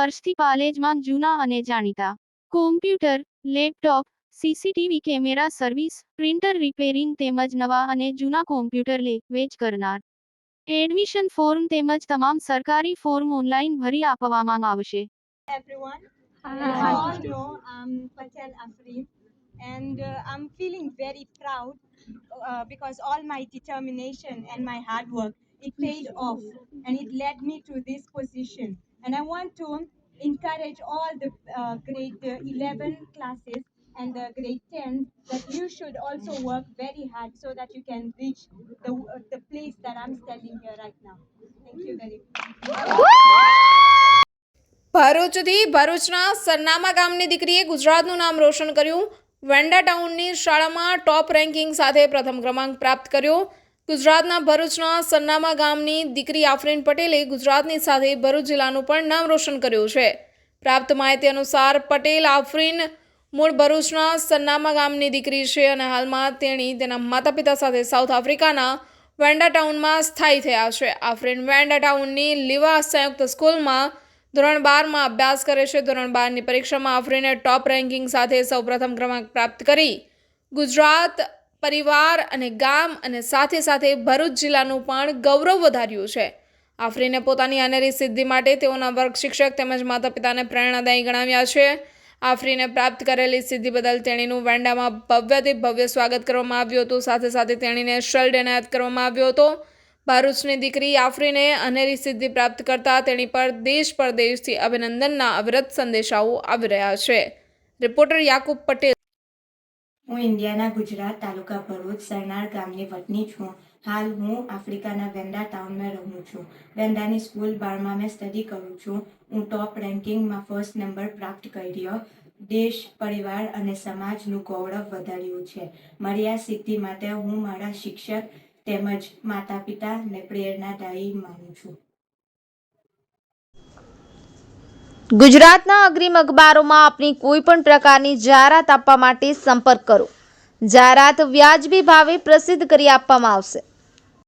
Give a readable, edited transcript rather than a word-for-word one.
વર્ષથી પાલેજમાં જૂના અને જાણીતા computer, laptop, CCTV camera service, printer repairing તેમજ નવા અને જૂના કોમ્પ્યુટર લે-વેચ કરનાર. એડમિશન ફોર્મ તેમજ તમામ સરકારી ફોર્મ ઓનલાઈન ભરી આપવામાં આવશે. Everyone. As you all know, I'm Patel Afreen, and I'm feeling very proud because all my determination and my hard work, it paid off, and it led me to this position. And I want to encourage all the grade 11 classes and the grade 10 that you should also work very hard so that you can reach the place that I'm standing here right now. Thank you very much. ભરૂચથી ભરૂચના સરનામા ગામની દીકરીએ ગુજરાતનું નામ રોશન કર્યું. વેન્ડા ટાઉનની શાળામાં ટોપ ranking સાથે પ્રથમ ક્રમાંક પ્રાપ્ત કર્યો. ગુજરાતના ભરૂચના સરનામા ગામની દીકરી આફરીન પટેલે ગુજરાતની સાથે ભરૂચ જિલ્લાનું પણ નામ રોશન કર્યું છે. પ્રાપ્ત માહિતી અનુસાર પટેલ આફરીન મૂળ ભરૂચના સરનામા ગામની દીકરી છે અને હાલમાં તેણી તેના માતા પિતા સાથે સાઉથ આફ્રિકાના વેન્ડા ટાઉનમાં સ્થાયી થયા છે. આફરીન વેન્ડા ટાઉનની લીવા સંયુક્ત સ્કૂલમાં ધોરણ 12માં અભ્યાસ કરે છે. ધોરણ 12ની પરીક્ષામાં આફરીને ટોપ રેન્કિંગ સાથે સૌપ્રથમ ક્રમાંક પ્રાપ્ત કરી ગુજરાત, પરિવાર અને ગામ અને સાથે સાથે ભરૂચ જિલ્લાનું પણ ગૌરવ વધાર્યું છે. આફરીને પોતાની અનેરી સિદ્ધિ માટે તેઓના વર્ગ શિક્ષક તેમજ માતા પિતાને પ્રેરણાદાયી ગણાવ્યા છે. આફરીને પ્રાપ્ત કરેલી સિદ્ધિ બદલ તેણીનું વેન્ડામાં ભવ્યથી ભવ્ય સ્વાગત કરવામાં આવ્યું હતું. સાથે સાથે તેણીને શિલ્ડ એનાયત કરવામાં આવ્યો હતો. ભરૂચની દીકરી આફરીને અનેરી સિદ્ધિ પ્રાપ્ત કરતા તેણી પર દેશ પરદેશથી અભિનંદનના અવિરત સંદેશાઓ આવી રહ્યા છે. રિપોર્ટર યાકુબ પટેલ. હું ઇન્ડિયાના ગુજરાત તાલુકા ભરૂચ સરનાળ ગામની વતની છું. હાલ હું આફ્રિકાના વેન્ડા ટાઉનમાં રહું છું. વેન્ડાની સ્કૂલ 12માં મેં સ્ટડી કરું છું. હું ટોપ રેન્કિંગમાં ફર્સ્ટ નંબર પ્રાપ્ત કર્યો. દેશ, પરિવાર અને સમાજનું ગૌરવ વધાર્યું છે. મારી આ સિદ્ધિ માટે હું મારા શિક્ષક તેમજ માતા પિતાને પ્રેરણાદાયી માનું છું. ગુજરાતના અગ્રીમ અખબારોમાં આપની કોઈ પણ પ્રકારની જાહેરાત આપવા માટે સંપર્ક કરો. જાહેરાત વ્યાજબી ભાવે પ્રસિદ્ધ કરી આપવામાં આવશે.